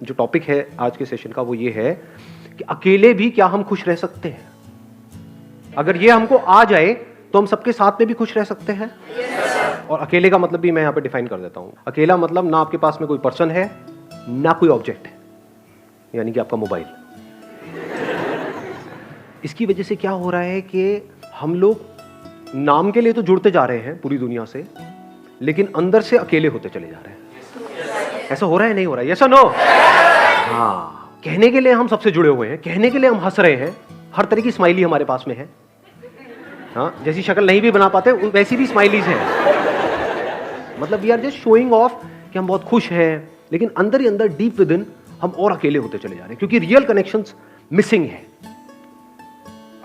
जो टॉपिक है आज के सेशन का वो ये है कि अकेले भी क्या हम खुश रह सकते हैं। अगर ये हमको आ जाए तो हम सबके साथ में भी खुश रह सकते हैं। और अकेले का मतलब भी मैं यहाँ पे डिफाइन कर देता हूँ। अकेला मतलब ना आपके पास में कोई पर्सन है ना कोई ऑब्जेक्ट है, यानी कि आपका मोबाइल। इसकी वजह से क्या हो रहा है कि हम लोग नाम के लिए तो जुड़ते जा रहे हैं पूरी दुनिया से, लेकिन अंदर से अकेले होते चले जा रहे हैं। ऐसा हो रहा है नहीं हो रहा है? यस और नो? हाँ, कहने के लिए हम सबसे जुड़े हुए हैं, कहने के लिए हम हंस रहे हैं, हर तरह की स्माइली हमारे पास में है। हाँ, जैसी शक्ल नहीं भी बना पाते वैसी भी स्माइलीज हैं। मतलब we are just showing off कि हम बहुत खुश हैं, लेकिन अंदर ही अंदर डीप विद इन हम और अकेले होते चले जा रहे हैं, क्योंकि रियल कनेक्शंस मिसिंग है।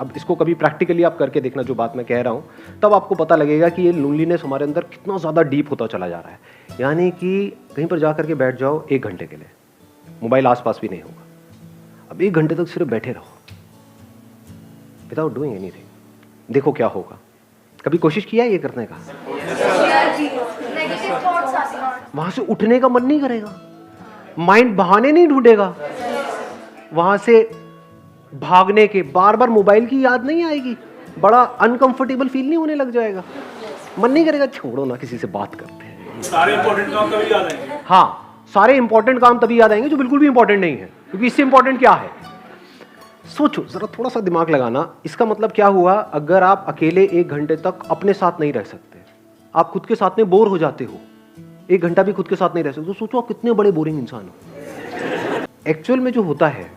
अब इसको कभी प्रैक्टिकली आप करके देखना जो बात मैं कह रहा हूं, तब आपको पता लगेगा कि ये लोनलीनेस हमारे अंदर कितना ज्यादा डीप होता चला जा रहा है। यानी कि कहीं पर जाकर के बैठ जाओ 1 घंटे के लिए, मोबाइल आसपास भी नहीं होगा। अब 1 घंटे तक सिर्फ बैठे रहो विदाउट डूइंग एनीथिंग, देखो क्या होगा। कभी कोशिश किया ये करने का? वहां से उठने का मन नहीं करेगा, माइंड बहाने नहीं ढूंढेगा, वहां से भागने के बार बार मोबाइल की याद नहीं आएगी, बड़ा अनकंफर्टेबल फील नहीं होने लग जाएगा, मन नहीं करेगा छोड़ो ना किसी से बात करते हैं। सारे इंपॉर्टेंट काम तभी याद आएंगे। हाँ, सारे इंपॉर्टेंट काम तभी याद आएंगे जो बिल्कुल भी इंपॉर्टेंट नहीं है, क्योंकि इससे इंपॉर्टेंट क्या है? सोचो जरा, थोड़ा सा दिमाग लगाना। इसका मतलब क्या हुआ? अगर आप अकेले 1 घंटे तक अपने साथ नहीं रह सकते, आप खुद के साथ में बोर हो जाते हो, 1 घंटा भी खुद के साथ नहीं रह सकते, तो सोचो आप कितने बड़े बोरिंग इंसान हो। एक्चुअल में जो होता है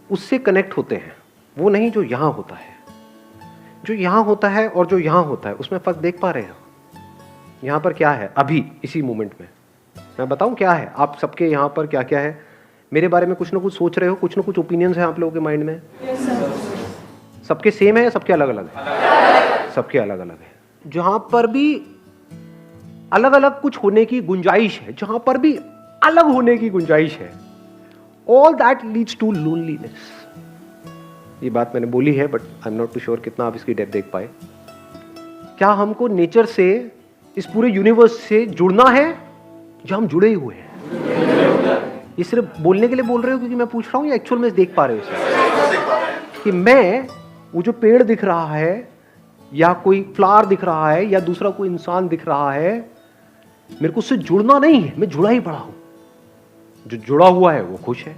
उससे कनेक्ट होते हैं, वो नहीं जो यहां होता है। जो यहां होता है और जो यहां होता है उसमें फर्क देख पा रहे हो? यहां पर क्या है अभी इसी मोमेंट में? मैं बताऊं क्या है? आप सबके यहां पर क्या क्या है? मेरे बारे में कुछ ना कुछ सोच रहे हो, कुछ ना कुछ ओपिनियंस है आप लोगों के माइंड में। सबके सेम है या सबके अलग अलग है? सबके अलग अलग है। जहां पर भी अलग अलग कुछ होने की गुंजाइश है, जहां पर भी अलग होने की गुंजाइश है, all that leads to loneliness। ये बात मैंने बोली है, but I am not too sure कितना आप इसकी डेप्थ देख पाए। क्या हमको नेचर से, इस पूरे यूनिवर्स से जुड़ना है, या हम जुड़े ही हुए हैं? ये सिर्फ बोलने के लिए बोल रहे हो क्योंकि मैं पूछ रहा हूँ, या एक्चुअल में देख पा रहे हो इसे? कि मैं, वो जो पेड़ दिख रहा है या कोई फ्लावर दिख रहा है या दूसरा कोई इंसान दिख रहा है, मेरे को उससे जुड़ना नहीं है, मैं जुड़ा ही पड़ा हूं। जो जुड़ा हुआ है वो खुश है।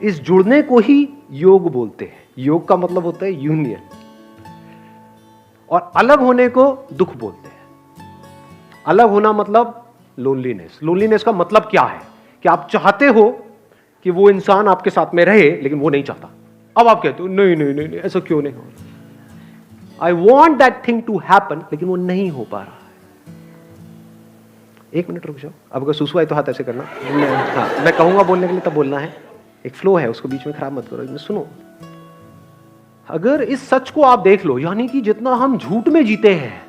इस जुड़ने को ही योग बोलते हैं। योग का मतलब होता है यूनियन, और अलग होने को दुख बोलते हैं। अलग होना मतलब लोनलीनेस। लोनलीनेस का मतलब क्या है? कि आप चाहते हो कि वो इंसान आपके साथ में रहे, लेकिन वो नहीं चाहता। अब आप कहते हो नहीं नहीं नहीं, नहीं ऐसा क्यों नहीं हो रहा? I want that thing to happen, लेकिन वो नहीं हो पा रहा है। 1 मिनट रुक जाओ। अब अगर सुसु आए तो हाथ ऐसे करना। हाँ, मैं कहूंगा बोलने के लिए तब बोलना है। एक फ्लो है, उसको बीच में खराब मत करो। सुनो, अगर इस सच को आप देख लो, यानी कि जितना हम झूठ में जीते हैं,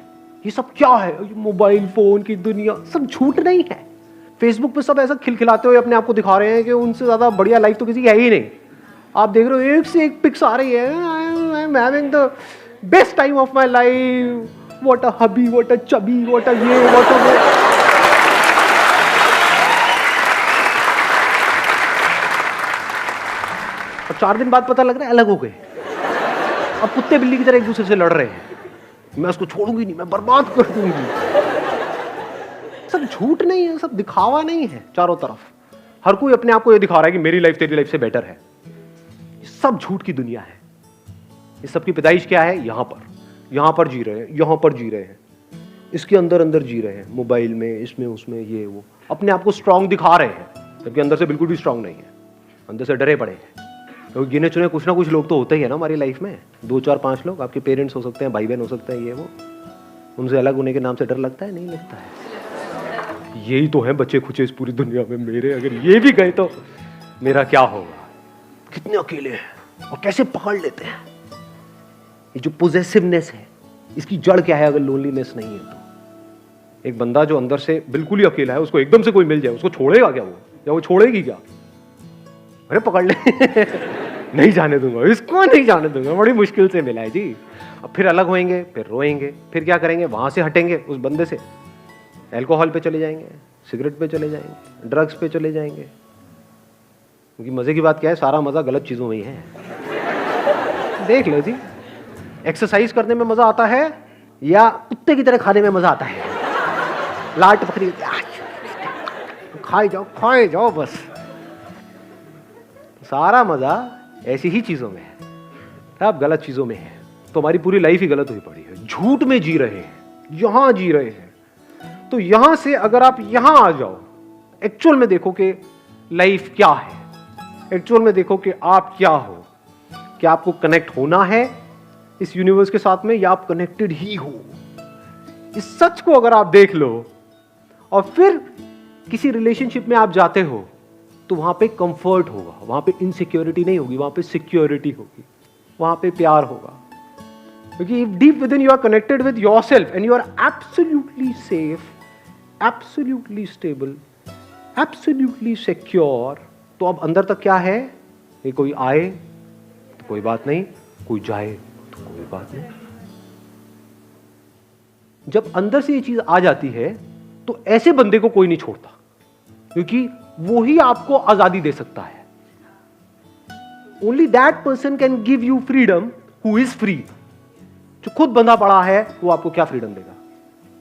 ये सब क्या है? मोबाइल फोन की दुनिया, सब झूठ नहीं है। फेसबुक पे सब ऐसा खिलखिलाते हुए अपने आप को दिखा रहे हैं कि उनसे ज्यादा बढ़िया लाइफ तो किसी की है ही नहीं। आप देख रहे हो एक से एक पिक्स आ रही है, I am having the best time of my life, what a hubby, what a chubby, what a ये, व्हाट अ वो। और 4 दिन बाद पता लग रहा है अलग हो गए। अब कुत्ते बिल्ली की तरह एक दूसरे से लड़ रहे हैं। मैं उसको छोड़ूंगी नहीं, मैं बर्बाद कर दूंगी। सब झूठ नहीं है, सब दिखावा नहीं है। चारों तरफ हर कोई अपने आप को ये दिखा रहा है कि मेरी लाइफ तेरी लाइफ से बेटर है। ये सब झूठ की दुनिया है। ये सब की पैदाइश क्या है? यहां पर जी रहे हैं, यहां पर जी रहे हैं, इसके अंदर अंदर जी रहे हैं, मोबाइल में, इसमें उसमें, ये वो, अपने आप को स्ट्रांग दिखा रहे हैं, जबकि अंदर से बिल्कुल भी स्ट्रांग नहीं है। अंदर से डरे पड़े हैं। तो गिने चुने कुछ ना कुछ लोग तो होते ही है ना हमारी लाइफ में। 2 4 5 लोग, आपके पेरेंट्स हो सकते हैं, भाई बहन हो सकते हैं, ये वो। उनसे अलग होने के नाम से डर लगता है? नहीं लगता है। यही तो है बच्चे खुचे इस पूरी दुनिया में मेरे। अगर ये भी गए तो मेरा क्या होगा? कितने अकेले हैं और कैसे पकड़ लेते हैं। ये जो पोजेसिवनेस है, इसकी जड़ क्या है? अगर लोनलीनेस नहीं है तो एक बंदा जो अंदर से बिल्कुल ही अकेला है, उसको एकदम से कोई मिल जाए, उसको छोड़ेगा क्या वो? या वो छोड़ेगी क्या? अरे पकड़ ले नहीं जाने दूंगा इसको, नहीं जाने दूंगा, बड़ी मुश्किल से मिला है जी। अब फिर अलग होएंगे, फिर रोएंगे, फिर क्या करेंगे? वहां से हटेंगे उस बंदे से, अल्कोहल पे चले जाएंगे, सिगरेट पे चले जाएंगे, ड्रग्स पे चले जाएंगे, क्योंकि मजे की बात क्या है, सारा मजा गलत चीजों में ही है। देख लो जी, एक्सरसाइज करने में मजा आता है या कुत्ते की तरह खाने में मजा आता है? लाट पकड़ी खाए जाओ बस। सारा मजा ऐसी ही चीजों में है, आप गलत चीजों में है तो हमारी पूरी लाइफ ही गलत हुई पड़ी है। झूठ में जी रहे हैं, यहां जी रहे हैं। तो यहां से अगर आप यहां आ जाओ, एक्चुअल में देखो कि लाइफ क्या है, एक्चुअल में देखो कि आप क्या हो, क्या आपको कनेक्ट होना है इस यूनिवर्स के साथ में या आप कनेक्टेड ही हो। इस सच को अगर आप देख लो और फिर किसी रिलेशनशिप में आप जाते हो तो वहां पे कंफर्ट होगा, वहां पे इनसिक्योरिटी नहीं होगी, वहां पे सिक्योरिटी होगी, वहां पे प्यार होगा। क्योंकि deep within you are connected with yourself and you are absolutely safe, absolutely stable, absolutely secure. तो अब अंदर तक क्या है, ये कोई आए तो कोई बात नहीं, कोई जाए तो कोई बात नहीं। जब अंदर से ये चीज आ जाती है तो ऐसे बंदे को कोई नहीं छोड़ता, क्योंकि वो ही आपको आजादी दे सकता है। Only that person can give you freedom who is free. जो खुद बंधा पड़ा है वो आपको क्या फ्रीडम देगा?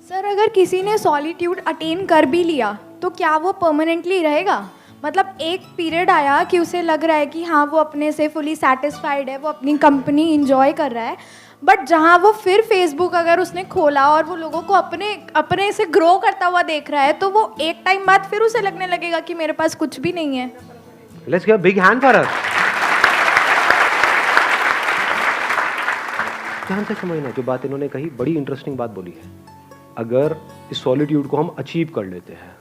सर, अगर किसी ने सॉलिट्यूड अटेन कर भी लिया तो क्या वो परमानेंटली रहेगा? मतलब एक पीरियड आया कि उसे लग रहा है कि हाँ वो अपने से फुली सेटिस्फाइड है, वो अपनी कंपनी इंजॉय कर रहा है, बट जहाँ वो फिर फेसबुक अगर उसने खोला और वो लोगों को अपने से ग्रो करता हुआ देख रहा है, तो वो एक टाइम बाद फिर उसे लगने लगेगा कि मेरे पास कुछ भी नहीं है। Let's give a big hand for her. ध्यान से समझना, जो बात इन्होंने कही बड़ी इंटरेस्टिंग बात बोली है। अगर इस सॉलिट्यूड को हम अचीव कर लेते हैं,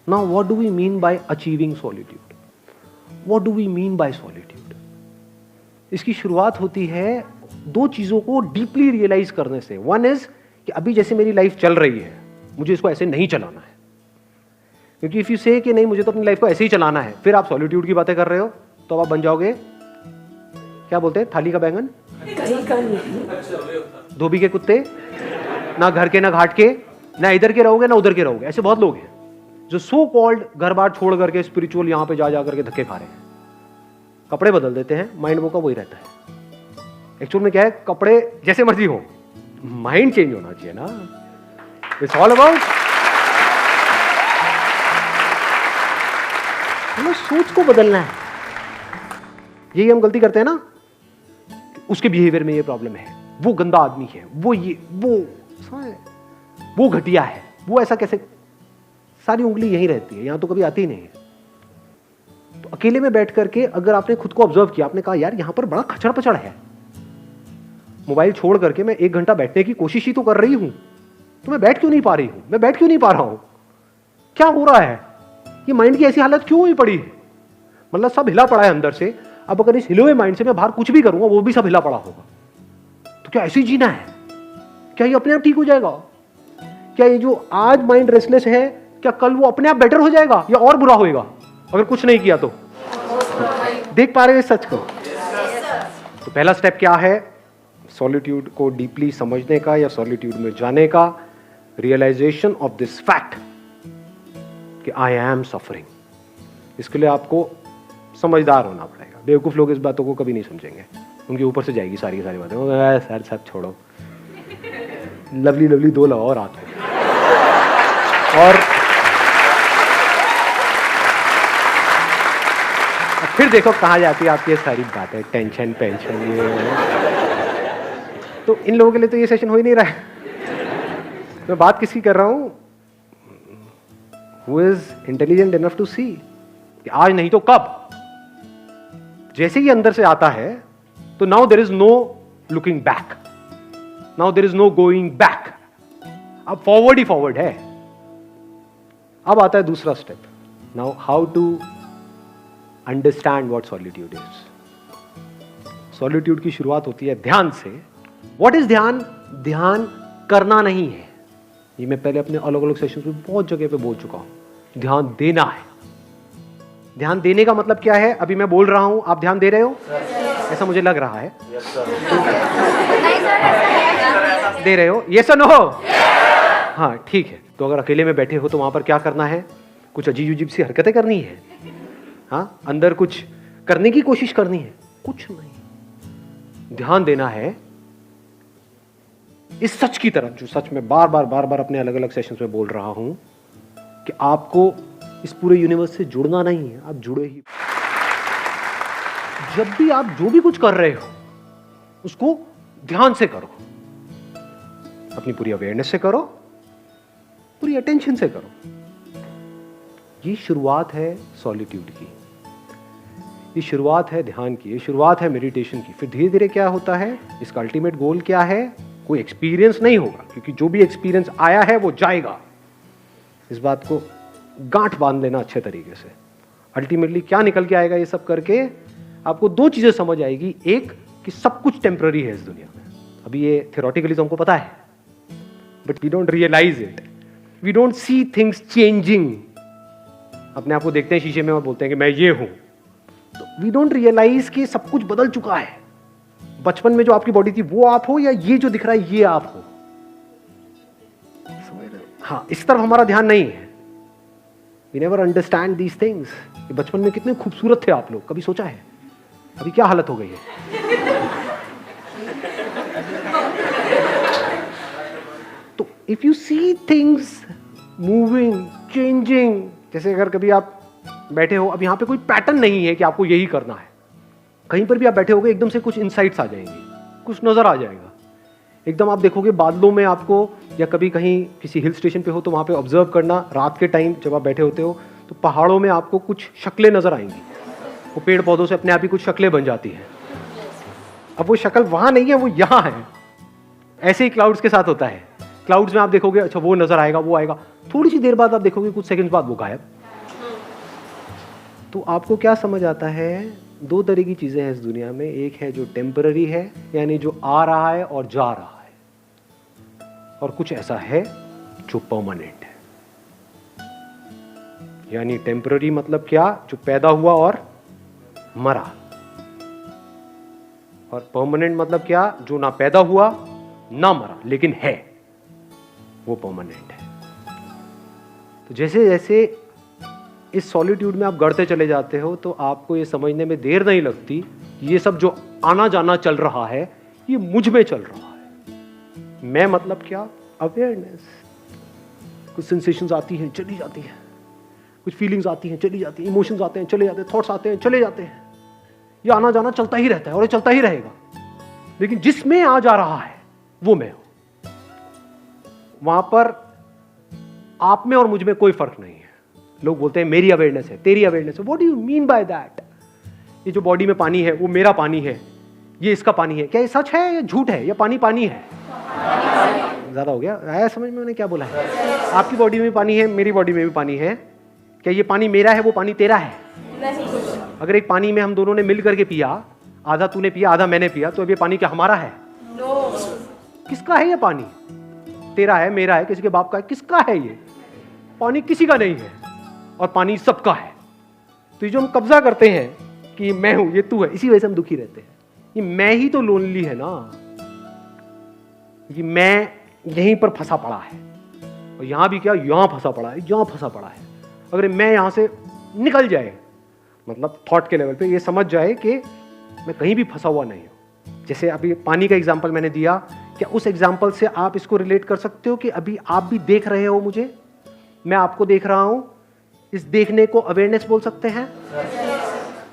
now what do we mean by achieving solitude? What do we mean by solitude? इसकी शुरुआत होती है दो चीजों को डीपली रियलाइज करने से। वन इज कि अभी जैसे मेरी लाइफ चल रही है, मुझे इसको ऐसे नहीं चलाना है। क्योंकि इफ यू से कि नहीं मुझे तो अपनी लाइफ को ऐसे ही चलाना है, फिर आप सॉलिट्यूड की बातें कर रहे हो, तो आप बन जाओगे क्या बोलते हैं, थाली का बैंगन, धोबी के कुत्ते, ना घर के ना घाट के, ना इधर के रहोगे ना उधर के रहोगे। ऐसे बहुत लोग हैं जो सो कॉल्ड घर बार छोड़ करके स्पिरिचुअल यहां पे जा करके धक्के खा रहे हैं। कपड़े बदल देते हैं, माइंड वो का वही रहता है। एक्चुअल में क्या है, कपड़े जैसे मर्जी हो, माइंड चेंज होना चाहिए ना। इट्स ऑल अबाउट सोच को बदलना है। यही हम गलती करते हैं ना, उसके बिहेवियर में ये प्रॉब्लम है, वो गंदा आदमी है, वो ये वो घटिया है, वो ऐसा कैसे, सारी उंगली यही रहती है, यहां तो कभी आती ही नहीं है। तो अकेले में बैठ करके अगर आपने खुद को ऑब्जर्व किया, आपने कहा यार यहां पर बड़ा खचड़ पचड़ है, मोबाइल छोड़ करके मैं 1 घंटा बैठने की कोशिश ही तो कर रही हूं, तो मैं बैठ क्यों नहीं पा रही हूं, मैं बैठ क्यों नहीं पा रहा हूं, क्या हो रहा है, ये माइंड की ऐसी हालत क्यों हुई पड़ी है? मतलब सब हिला पड़ा है अंदर से। अब अगर इस हिले हुए माइंड से मैं बाहर कुछ भी करूंगा वो भी सब हिला पड़ा होगा। तो क्या ऐसे ही जीना है? क्या ये अपने आप ठीक हो जाएगा? क्या ये जो आज माइंड रेस्टलेस है, क्या कल वो अपने आप बेटर हो जाएगा या और बुरा होएगा अगर कुछ नहीं किया तो? देख पा रहे हो इस सच को? तो पहला स्टेप क्या है, सॉलिट्यूड को डीपली समझने का या सॉलिट्यूड में जाने का, रियलाइजेशन ऑफ दिस फैक्ट कि आई एम सफरिंग। इसके लिए आपको समझदार होना पड़ेगा। बेवकूफ लोग इस बातों को कभी नहीं समझेंगे, उनके ऊपर से जाएगी सारी की सारी बातें। सर सब छोड़ो, लवली लवली 2 लगाओ रात में, और फिर देखो कहाँ जाती है आपकी ये सारी बातें, टेंशन पेंशन ये। तो इन लोगों के लिए तो ये सेशन हो ही नहीं रहा है। मैं बात किसकी कर रहा हूं, who is intelligent enough to see कि आज नहीं तो कब। जैसे ही अंदर से आता है तो now there is no looking back, now there is no going back, अब फॉरवर्ड ही फॉरवर्ड है। अब आता है दूसरा step, now how to understand what solitude is. Solitude की शुरुआत होती है ध्यान से। व्हाट इज ध्यान? ध्यान करना नहीं है, ये मैं पहले अपने अलग अलग सेशंस में बहुत जगह पे बोल चुका हूं। ध्यान देना है। ध्यान देने का मतलब क्या है? अभी मैं बोल रहा हूं, आप ध्यान दे रहे हो? ऐसा मुझे लग रहा है। दे रहे हो? यस और नो? हाँ ठीक है। तो अगर अकेले में बैठे हो तो वहां पर क्या करना है? कुछ अजीब अजीब सी हरकतें करनी है। हाँ, अंदर कुछ करने की कोशिश करनी है, कुछ नहीं। ध्यान देना है इस सच की तरफ, जो सच में बार बार अपने अलग अलग सेशंस में बोल रहा हूं कि आपको इस पूरे यूनिवर्स से जुड़ना नहीं है, आप जुड़े ही। जब भी आप जो भी कुछ कर रहे हो उसको ध्यान से करो, अपनी पूरी अवेयरनेस से करो, पूरी अटेंशन से करो। ये शुरुआत है सॉलिट्यूड की, ये शुरुआत है ध्यान की, ये शुरुआत है मेडिटेशन की। फिर धीरे धीरे क्या होता है, इसका अल्टीमेट गोल क्या है? कोई एक्सपीरियंस नहीं होगा, क्योंकि जो भी एक्सपीरियंस आया है वो जाएगा। इस बात को गांठ बांध लेना अच्छे तरीके से। अल्टीमेटली क्या निकल के आएगा ये सब करके? आपको दो चीजें समझ आएगी। एक कि सब कुछ टेम्पररी है इस दुनिया में। अभी ये थियोरेटिकली तो हमको पता है, but we don't realise it, we don't see things changing. अपने आप को देखते हैं शीशे में और बोलते हैं कि मैं ये हूं, तो वी डोंट रियलाइज कि सब कुछ बदल चुका है। बचपन में जो आपकी बॉडी थी वो आप हो, या ये जो दिख रहा है ये आप हो? समझ रहे हो? हाँ, इस तरफ हमारा ध्यान नहीं है। We never understand these things. बचपन में कितने खूबसूरत थे आप लोग, कभी सोचा है? अभी क्या हालत हो गई है? तो if you see things moving, changing, जैसे अगर कभी आप बैठे हो, अब यहां पे कोई पैटर्न नहीं है कि आपको यही करना है। कहीं पर भी आप बैठे होगे, एकदम से कुछ इनसाइट्स आ जाएंगी, कुछ नजर आ जाएगा। एकदम आप देखोगे बादलों में आपको, या कभी कहीं किसी हिल स्टेशन पे हो तो वहां पे ऑब्जर्व करना, रात के टाइम जब आप बैठे होते हो तो पहाड़ों में आपको कुछ शक्लें नजर आएंगी। वो पेड़ पौधों से अपने आप ही कुछ शक्लें बन जाती हैं। अब वो शक्ल वहां नहीं है, वो यहां है। ऐसे ही क्लाउड्स के साथ होता है। क्लाउड्स में आप देखोगे, अच्छा वो नजर आएगा, वो आएगा, थोड़ी सी देर बाद आप देखोगे कुछ सेकंड्स बाद वो गायब। तो आपको क्या समझ आता है? दो तरह की चीजें हैं इस दुनिया में। एक है जो टेम्पररी है, यानी जो आ रहा है और जा रहा है, और कुछ ऐसा है जो परमानेंट है। यानी टेम्पररी मतलब क्या? जो पैदा हुआ और मरा। और परमानेंट मतलब क्या? जो ना पैदा हुआ ना मरा लेकिन है, वो परमानेंट है। तो जैसे जैसे इस सॉलिट्यूड में आप गढ़ते चले जाते हो तो आपको ये समझने में देर नहीं लगती, ये सब जो आना जाना चल रहा है ये मुझ में चल रहा है। मैं मतलब क्या? अवेयरनेस। कुछ सेंसेशंस आती हैं, चली जाती हैं, कुछ फीलिंग्स आती हैं, चली जाती हैं, इमोशंस आते हैं, चले जाते हैं, थॉट्स आते हैं, चले जाते हैं। ये आना जाना चलता ही रहता है और ये चलता ही रहेगा। लेकिन जिसमें आ जा रहा है वो मैं हूं। वहां पर आप में और मुझ में कोई फर्क नहीं है। लोग बोलते हैं मेरी अवेयरनेस है, तेरी अवेयरनेस है। What do you mean by that? ये जो बॉडी में पानी है वो मेरा पानी है, ये इसका पानी है। क्या ये सच है या झूठ है? या पानी पानी है? ज्यादा हो गया? आया समझ में मैंने क्या बोला है? आपकी बॉडी में भी पानी है, मेरी बॉडी में भी पानी है। क्या ये पानी मेरा है, वो पानी तेरा है? अगर एक पानी में हम दोनों ने मिल करके पिया, आधा तूने पिया आधा मैंने पिया, तो अब ये पानी क्या हमारा है? किसका है ये पानी? तेरा है, मेरा है, किसी के बाप का है? किसका है ये पानी? किसी का नहीं है, और पानी सबका है। तो ये जो हम कब्जा करते हैं कि मैं हूं, ये तू है, इसी वजह से हम दुखी रहते हैं। ये मैं ही तो लोनली है ना। ये मैं यहीं पर फंसा पड़ा है, और यहां भी क्या, यहां फंसा पड़ा है, यहां फंसा पड़ा है। अगर मैं यहां से निकल जाए, मतलब थॉट के लेवल पे ये समझ जाए कि मैं कहीं भी फंसा हुआ नहीं हूं। जैसे अभी पानी का एग्जांपल मैंने दिया, क्या उस एग्जांपल से आप इसको रिलेट कर सकते हो कि अभी आप भी देख रहे हो मुझे, मैं आपको देख रहा हूं? इस देखने को अवेयरनेस बोल सकते हैं।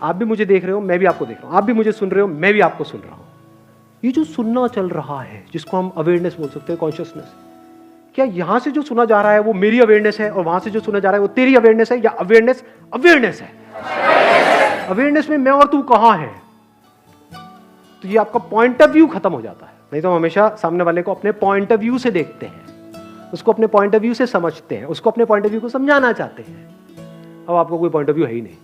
आप भी मुझे देख रहे हो, मैं भी आपको देख रहा हूं। आप भी मुझे सुन रहे हो, मैं भी आपको सुन रहा हूं। ये जो सुनना चल रहा है, जिसको हम अवेयरनेस बोल सकते हैं, कॉन्शियसनेस, क्या यहां से जो सुना जा रहा है वो मेरी अवेयरनेस है, और वहां से जो सुना जा रहा है वो तेरी अवेयरनेस है, या अवेयरनेस अवेयरनेस है? अवेयरनेस में मैं और तू कहां है? तो ये आपका पॉइंट ऑफ व्यू खत्म हो जाता है। नहीं तो हम हमेशा सामने वाले को अपने पॉइंट ऑफ व्यू से देखते हैं, उसको अपने पॉइंट ऑफ व्यू से समझते हैं, उसको अपने पॉइंट ऑफ व्यू को समझाना चाहते हैं। अब आपको कोई पॉइंट ऑफ व्यू है ही नहीं,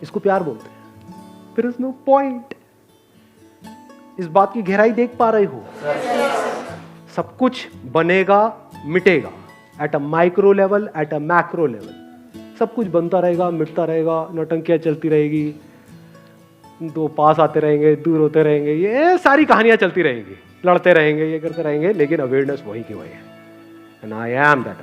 इसको प्यार बोलते हैं। फिर नो पॉइंट। इस बात की गहराई देख पा रहे हो? सब कुछ बनेगा मिटेगा, at a micro level, at a macro level. सब कुछ बनता रहेगा, मिटता रहेगा, नौटंकियां चलती रहेगी, दो पास आते रहेंगे, दूर होते रहेंगे, ये सारी कहानियां चलती रहेंगी, लड़ते रहेंगे, ये करते रहेंगे, लेकिन अवेयरनेस वही की वही है। And I am that.